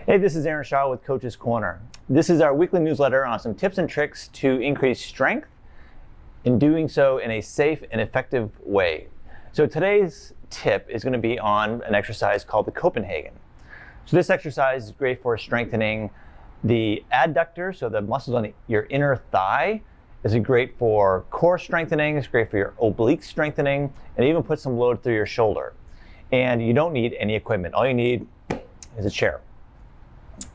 Hey, this is Aaron Shaw with Coach's Corner. This is our weekly newsletter on some tips and tricks to increase strength, in doing so in a safe and effective way. So today's tip is going to be on an exercise called the Copenhagen. So this exercise is great for strengthening the adductor, so the muscles on your inner thigh. Is great for core strengthening, it's great for your oblique strengthening, and even put some load through your shoulder. And you don't need any equipment. All you need is a chair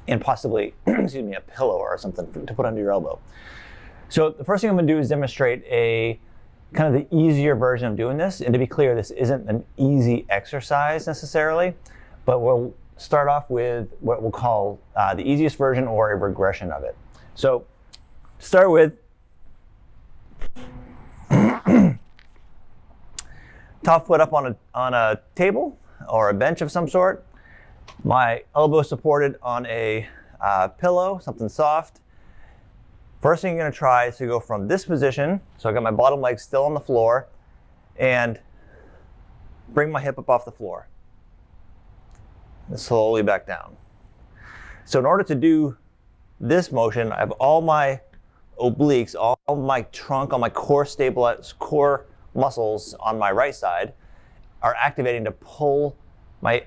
and possibly a pillow or something to put under your elbow. So the first thing I'm going to do is demonstrate a kind of the easier version of doing this. And to be clear, this isn't an easy exercise necessarily, but we'll start off with what we'll call the easiest version or a regression of it. So start with top foot up on a table or a bench of some sort. My elbow supported on a pillow, something soft. First thing you're going to try is to go from this position, so I got my bottom leg still on the floor, and bring my hip up off the floor. And slowly back down. So in order to do this motion, I have all my obliques, all my trunk, all my core muscles on my right side are activating to pull my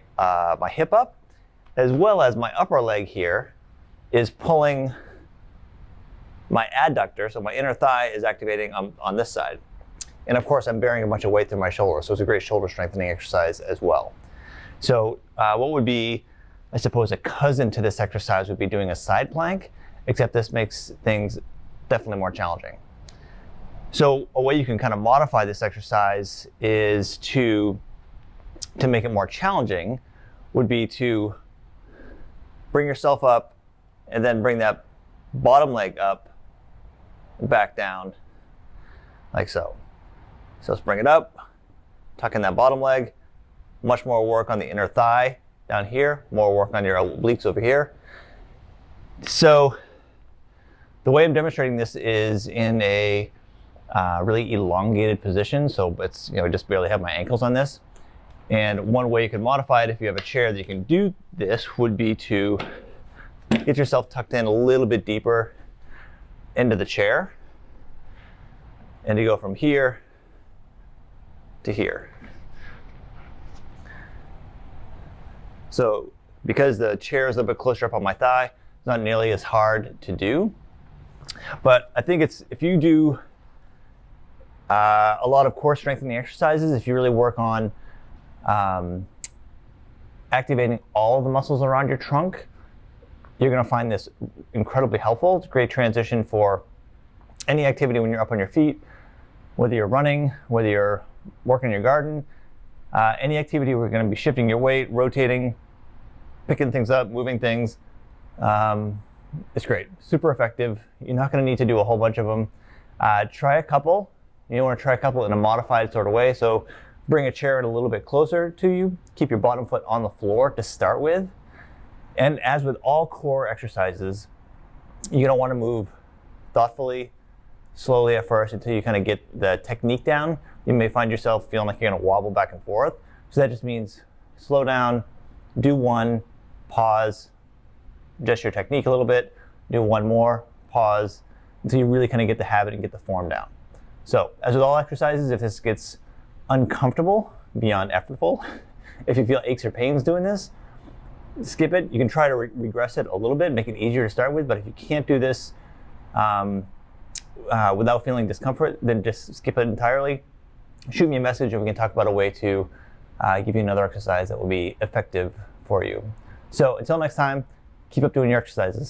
hip up, as well as my upper leg here is pulling my adductor, so my inner thigh is activating on this side. And of course, I'm bearing a bunch of weight through my shoulder, so it's a great shoulder strengthening exercise as well. So what would be, I suppose, a cousin to this exercise would be doing a side plank, except this makes things definitely more challenging. So a way you can kind of modify this exercise is to make it more challenging would be to bring yourself up and then bring that bottom leg up and back down like so. So let's bring it up, tuck in that bottom leg, much more work on the inner thigh down here, more work on your obliques over here. So the way I'm demonstrating this is in a really elongated position, so it's just barely have my ankles on this. And one way you can modify it if you have a chair that you can do this would be to get yourself tucked in a little bit deeper into the chair and to go from here to here. So because the chair is a little bit closer up on my thigh, it's not nearly as hard to do. But I think if you do a lot of core strengthening exercises, if you really work on activating all of the muscles around your trunk, you're going to find this incredibly helpful. It's a great transition for any activity when you're up on your feet, whether you're running, whether you're working in your garden, any activity where you're going to be shifting your weight, rotating, picking things up, moving things. It's great, super effective. You're not going to need to do a whole bunch of them. Try a couple. You want to try a couple in a modified sort of way. So bring a chair a little bit closer to you. Keep your bottom foot on the floor to start with. And as with all core exercises, you're going to want to move thoughtfully, slowly at first until you kind of get the technique down. You may find yourself feeling like you're going to wobble back and forth. So that just means slow down, do one, pause, adjust your technique a little bit, do one more, pause, until you really kind of get the habit and get the form down. So as with all exercises, if this gets uncomfortable beyond effortful, if you feel aches or pains doing this, skip it. You can try to regress it a little bit, make it easier to start with, but if you can't do this without feeling discomfort, then just skip it entirely. Shoot me a message and we can talk about a way to give you another exercise that will be effective for you. So until next time, keep up doing your exercises.